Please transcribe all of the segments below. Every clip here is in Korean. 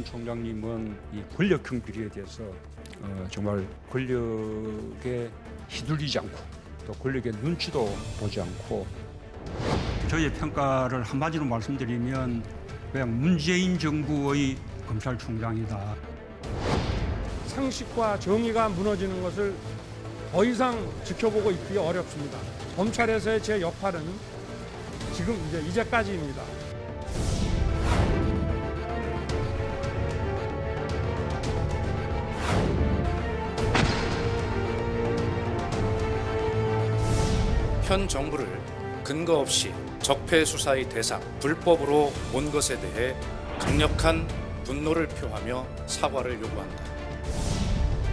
총장님은 이 권력형 비리에 대해서 정말 권력에 휘둘리지 않고 또 권력의 눈치도 보지 않고 저희의 평가를 한마디로 말씀드리면 그냥 문재인 정부의 검찰총장이다. 상식과 정의가 무너지는 것을 더 이상 지켜보고 있기 어렵습니다. 검찰에서의 제 역할은 지금 이제까지입니다. 현 정부를 근거 없이 적폐 수사의 대상, 불법으로 본 것에 대해 강력한 분노를 표하며 사과를 요구한다.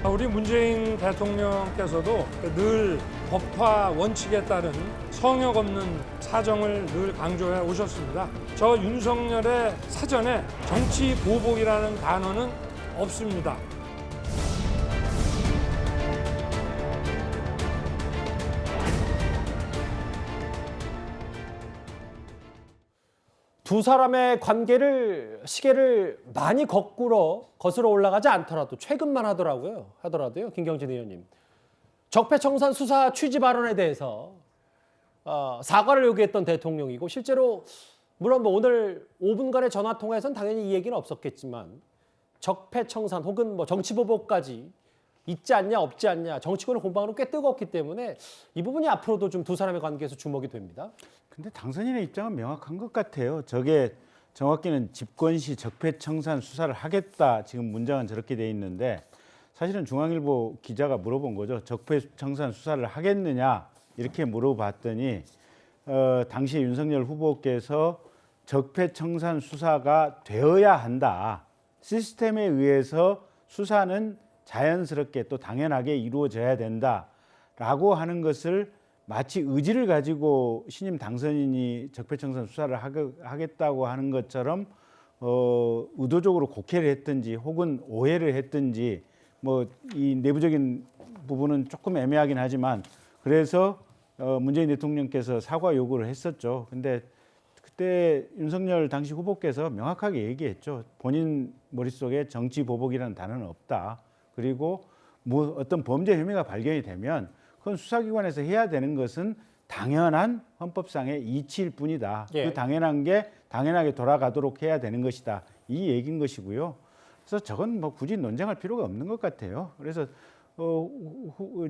우리 문재인 대통령께서도 늘 법화 원칙에 따른 성역 없는 사정을 늘 강조해 오셨습니다. 저 윤석열의 사전에 정치 보복이라는 단어는 없습니다. 두 사람의 시계를 많이 거슬러 올라가지 않더라도 최근만 하더라도요, 김경진 의원님. 적폐청산 수사 취지 발언에 대해서 사과를 요구했던 대통령이고, 실제로 물론 오늘 5분간의 전화 통화에서는 당연히 이 얘기는 없었겠지만 적폐청산 혹은 정치보복까지 있지 않냐 없지 않냐, 정치권의 공방은 꽤 뜨겁기 때문에 이 부분이 앞으로도 좀 두 사람의 관계에서 주목이 됩니다. 근데 당선인의 입장은 명확한 것 같아요. 저게 정확히는 집권시 적폐청산 수사를 하겠다, 지금 문장은 저렇게 돼 있는데, 사실은 중앙일보 기자가 물어본 거죠. 적폐청산 수사를 하겠느냐 이렇게 물어봤더니 당시 윤석열 후보께서 적폐청산 수사가 되어야 한다. 시스템에 의해서 수사는 자연스럽게 또 당연하게 이루어져야 된다라고 하는 것을 마치 의지를 가지고 신임 당선인이 적폐청산 수사를 하겠다고 하는 것처럼 의도적으로 곡해를 했든지 혹은 오해를 했든지 이 내부적인 부분은 조금 애매하긴 하지만, 그래서 문재인 대통령께서 사과 요구를 했었죠. 근데 그때 윤석열 당시 후보께서 명확하게 얘기했죠. 본인 머릿속에 정치 보복이라는 단어는 없다. 그리고 어떤 범죄 혐의가 발견이 되면 그건 수사기관에서 해야 되는 것은 당연한 헌법상의 이치일 뿐이다. 예. 그 당연한 게 당연하게 돌아가도록 해야 되는 것이다. 이 얘기인 것이고요. 그래서 저건 굳이 논쟁할 필요가 없는 것 같아요. 그래서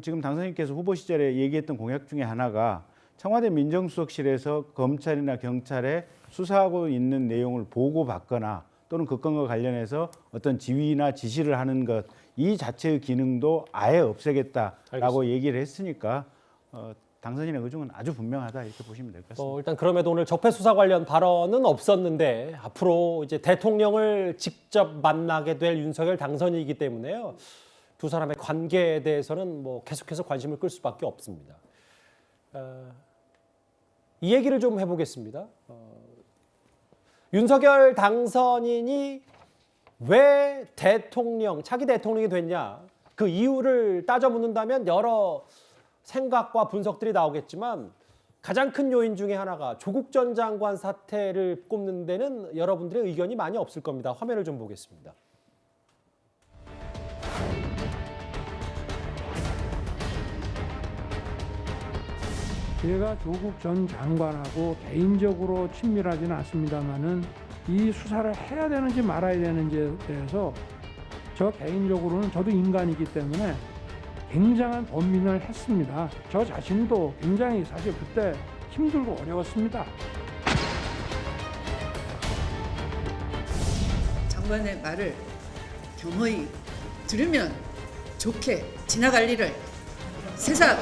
지금 당선인께서 후보 시절에 얘기했던 공약 중에 하나가 청와대 민정수석실에서 검찰이나 경찰에 수사하고 있는 내용을 보고받거나 또는 그 건과 관련해서 어떤 지휘나 지시를 하는 것, 이 자체의 기능도 아예 없애겠다라고 알겠습니다. 얘기를 했으니까 당선인의 의중은 아주 분명하다, 이렇게 보시면 될 것 같습니다. 일단 그럼에도 오늘 적폐 수사 관련 발언은 없었는데, 앞으로 이제 대통령을 직접 만나게 될 윤석열 당선인이기 때문에요, 두 사람의 관계에 대해서는 계속해서 관심을 끌 수밖에 없습니다. 이 얘기를 좀 해보겠습니다. 윤석열 당선인이 왜 차기 대통령이 됐냐, 그 이유를 따져 묻는다면 여러 생각과 분석들이 나오겠지만, 가장 큰 요인 중에 하나가 조국 전 장관 사태를 꼽는 데는 여러분들의 의견이 많이 없을 겁니다. 화면을 좀 보겠습니다. 제가 조국 전 장관하고 개인적으로 친밀하지는 않습니다만은 이 수사를 해야 되는지 말아야 되는지에 대해서 저 개인적으로는, 저도 인간이기 때문에 굉장한 고민을 했습니다. 저 자신도 굉장히 사실 그때 힘들고 어려웠습니다. 장관의 말을 겸허히 들으면 좋게 지나갈 일을 세상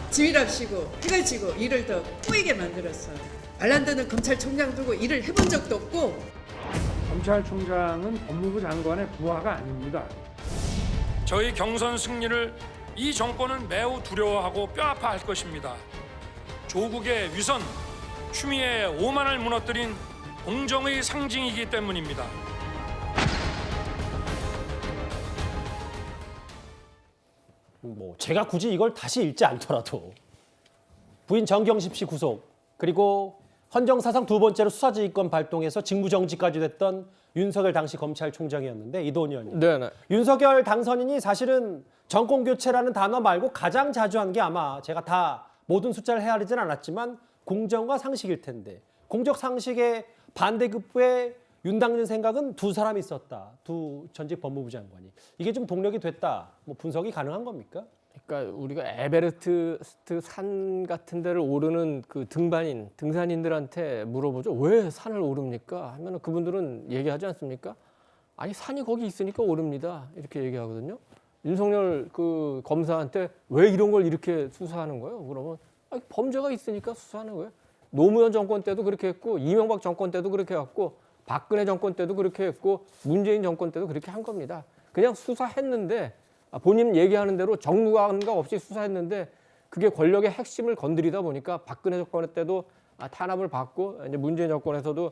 지휘랍시고 해가지고 일을 더 꼬이게 만들었어요. 알란드는 검찰총장 두고 일을 해본 적도 없고. 검찰총장은 법무부 장관의 부하가 아닙니다. 저희 경선 승리를 이 정권은 매우 두려워하고 뼈아파할 것입니다. 조국의 위선, 추미애의 오만을 무너뜨린 공정의 상징이기 때문입니다. 제가 굳이 이걸 다시 읽지 않더라도 부인 정경심 씨 구속, 그리고 헌정사상 두 번째로 수사지휘권 발동해서 직무정지까지 됐던 윤석열 당시 검찰총장이었는데 이도훈 의원님. 네네. 윤석열 당선인이 사실은 정권교체라는 단어 말고 가장 자주 한 게 아마 제가 다 모든 숫자를 헤아리진 않았지만 공정과 상식일 텐데 공적 상식의 반대급부에 윤 당선 생각은 두 사람이 있었다. 두 전직 법무부 장관이. 이게 좀 동력이 됐다. 뭐 분석이 가능한 겁니까? 그러니까 우리가 에베레스트 산 같은 데를 오르는 그 등산인들한테 물어보죠. 왜 산을 오릅니까? 하면 그분들은 얘기하지 않습니까? 아니 산이 거기 있으니까 오릅니다. 이렇게 얘기하거든요. 윤석열 그 검사한테 왜 이런 걸 이렇게 수사하는 거예요? 그러면 아니, 범죄가 있으니까 수사하는 거예요. 노무현 정권 때도 그렇게 했고 이명박 정권 때도 그렇게 했고 박근혜 정권 때도 그렇게 했고 문재인 정권 때도 그렇게 한 겁니다. 그냥 수사했는데 본인 얘기하는 대로 정무감각 없이 수사했는데 그게 권력의 핵심을 건드리다 보니까 박근혜 정권 때도 탄압을 받고 이제 문재인 정권에서도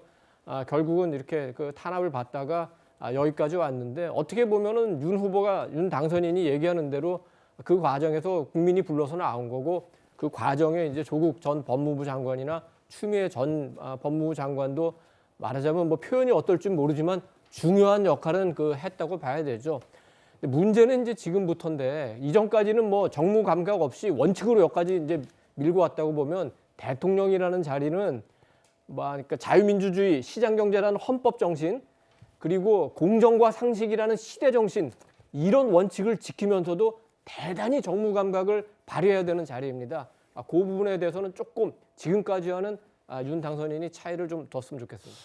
결국은 이렇게 그 탄압을 받다가 여기까지 왔는데 어떻게 보면은 윤 당선인이 얘기하는 대로 그 과정에서 국민이 불러서 나온 거고 그 과정에 이제 조국 전 법무부 장관이나 추미애 전 법무부 장관도 말하자면 뭐 표현이 어떨지 모르지만 중요한 역할은 그 했다고 봐야 되죠. 문제는 이제 지금부터인데 이전까지는 뭐 정무 감각 없이 원칙으로 여기까지 이제 밀고 왔다고 보면 대통령이라는 자리는 뭐 그러니까 자유민주주의, 시장경제라는 헌법 정신 그리고 공정과 상식이라는 시대 정신 이런 원칙을 지키면서도 대단히 정무 감각을 발휘해야 되는 자리입니다. 그 부분에 대해서는 조금 지금까지와는 윤 당선인이 차이를 좀 뒀으면 좋겠습니다.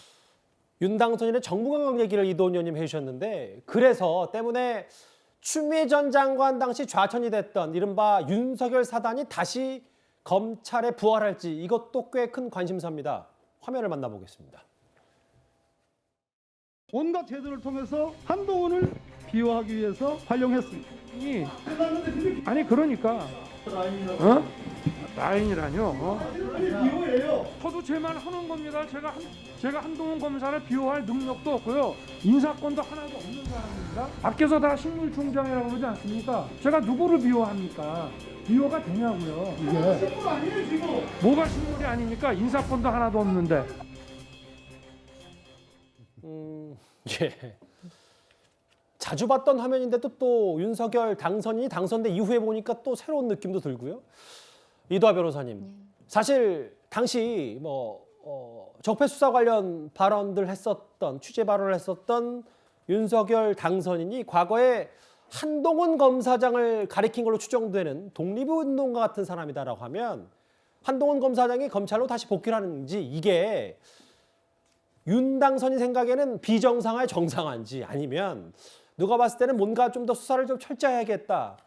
윤 당선인의 정무감각 얘기를 이도훈 의원님 해주셨는데 그래서 때문에 추미애 전 장관 당시 좌천이 됐던 이른바 윤석열 사단이 다시 검찰에 부활할지 이것도 꽤 큰 관심사입니다. 화면을 만나보겠습니다. 온갖 제도를 통해서 한동훈을 비호하기 위해서 활용했습니다. 아니 그러니까 라인이라뇨. 저도 제 말 하는 겁니다. 제가 한동훈 검사를 비호할 능력도 없고요. 인사권도 하나도 없는 사람입니다. 밖에서 다 식물총장이라고 그러지 않습니까? 제가 누구를 비호합니까? 비호가 되냐고요. 이게 식물 아니에요 지금. 뭐가 식물이 아닙니까? 인사권도 하나도 없는데. 예. 자주 봤던 화면인데도 또 윤석열 당선인이 당선된 이후에 보니까 또 새로운 느낌도 들고요. 이도하 변호사님, 사실 당시 적폐 수사 관련 발언들 했었던 취재 발언을 했었던 윤석열 당선인이 과거에 한동훈 검사장을 가리킨 걸로 추정되는 독립운동가 같은 사람이다라고 하면 한동훈 검사장이 검찰로 다시 복귀를 하는지 이게 윤 당선인 생각에는 비정상화의 정상화인지 아니면 누가 봤을 때는 뭔가 좀 더 수사를 좀 철저해야겠다.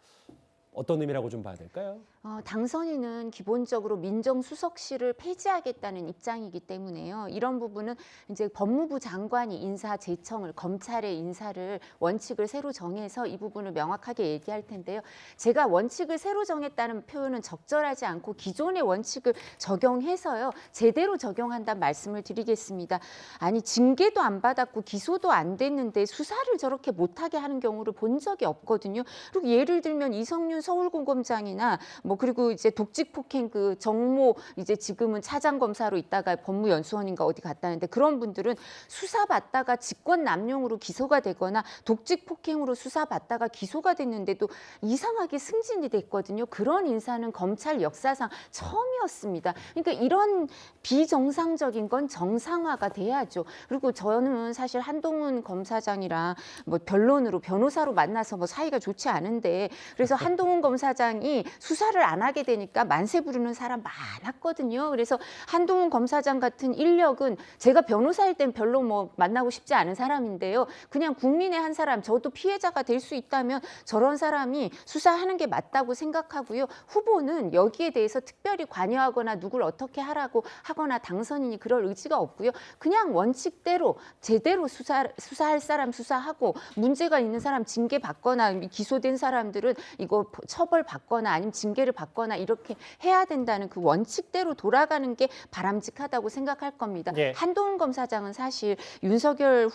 어떤 의미라고 좀 봐야 될까요? 당선인은 기본적으로 민정수석실을 폐지하겠다는 입장이기 때문에요. 이런 부분은 이제 법무부 장관이 인사 제청을 검찰의 인사를 원칙을 새로 정해서 이 부분을 명확하게 얘기할 텐데요. 제가 원칙을 새로 정했다는 표현은 적절하지 않고 기존의 원칙을 적용해서요. 제대로 적용한다는 말씀을 드리겠습니다. 아니 징계도 안 받았고 기소도 안 됐는데 수사를 저렇게 못하게 하는 경우를 본 적이 없거든요. 그리고 예를 들면 이성윤 서울고검장이나 그리고 이제 독직폭행 그 정모 이제 지금은 차장검사로 있다가 법무연수원인가 어디 갔다는데 그런 분들은 수사받다가 직권남용으로 기소가 되거나 독직폭행으로 수사받다가 기소가 됐는데도 이상하게 승진이 됐거든요. 그런 인사는 검찰 역사상 처음이었습니다. 그러니까 이런 비정상적인 건 정상화가 돼야죠. 그리고 저는 사실 한동훈 검사장이랑 변론으로 변호사로 만나서 사이가 좋지 않은데 그래서 한동훈 검사장이 수사를 안 하게 되니까 만세 부르는 사람 많았거든요. 그래서 한동훈 검사장 같은 인력은 제가 변호사일 땐 별로 만나고 싶지 않은 사람인데요. 그냥 국민의 한 사람, 저도 피해자가 될 수 있다면 저런 사람이 수사하는 게 맞다고 생각하고요. 후보는 여기에 대해서 특별히 관여하거나 누굴 어떻게 하라고 하거나 당선인이 그럴 의지가 없고요. 그냥 원칙대로 제대로 수사할 사람 수사하고 문제가 있는 사람 징계 받거나 기소된 사람들은 이거 처벌 받거나 아니면 징계를 받거나 이렇게 해야 된다는 그 원칙대로 돌아가는 게 바람직하다고 생각할 겁니다. 예. 한동훈 검사장은 사실 윤석열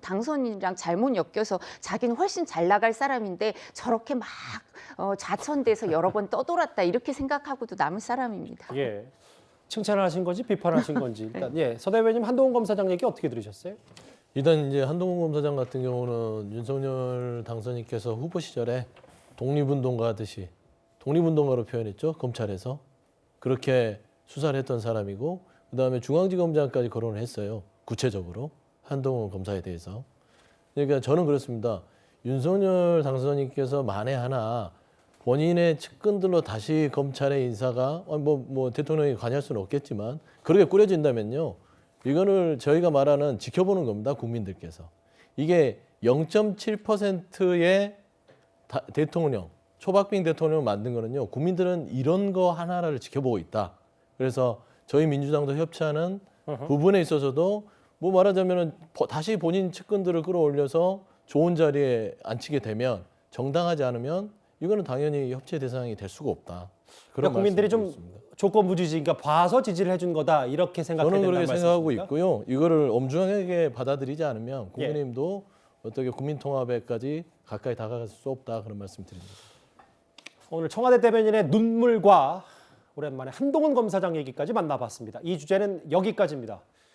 당선인이랑 잘못 엮여서 자기는 훨씬 잘 나갈 사람인데 저렇게 막 좌천돼서 여러 번 떠돌았다 이렇게 생각하고도 남을 사람입니다. 예. 칭찬하신 건지 비판하신 건지 일단 서 대변인 한동훈 검사장 얘기 어떻게 들으셨어요? 일단 이제 한동훈 검사장 같은 경우는 윤석열 당선인께서 후보 시절에 독립운동가 하듯이 독립운동가로 표현했죠. 검찰에서 그렇게 수사를 했던 사람이고 그다음에 중앙지검장까지 거론을 했어요. 구체적으로 한동훈 검사에 대해서. 그러니까 저는 그렇습니다. 윤석열 당선인께서 만에 하나 본인의 측근들로 다시 검찰의 인사가 뭐 대통령이 관여할 수는 없겠지만 그렇게 꾸려진다면요. 이거를 저희가 말하는 지켜보는 겁니다. 국민들께서. 이게 0.7%의 대통령, 초박빙 대통령을 만든 거는요. 국민들은 이런 거 하나를 지켜보고 있다. 그래서 저희 민주당도 협치하는 부분에 있어서도 뭐 말하자면은 다시 본인 측근들을 끌어올려서 좋은 자리에 앉히게 되면 정당하지 않으면 이거는 당연히 협치의 대상이 될 수가 없다. 그러니까 국민들이 좀 조건부지지, 그러니까 봐서 지지를 해준 거다 이렇게 생각해야 저는 된다는 그렇게 생각하고 말씀이십니까? 있고요. 이거를 엄중하게 받아들이지 않으면 국민의힘도 어떻게 국민통합에까지 가까이 다가갈 수 없다 그런 말씀드립니다. 오늘 청와대 대변인의 눈물과 오랜만에 한동훈 검사장 얘기까지 만나봤습니다. 이 주제는 여기까지입니다.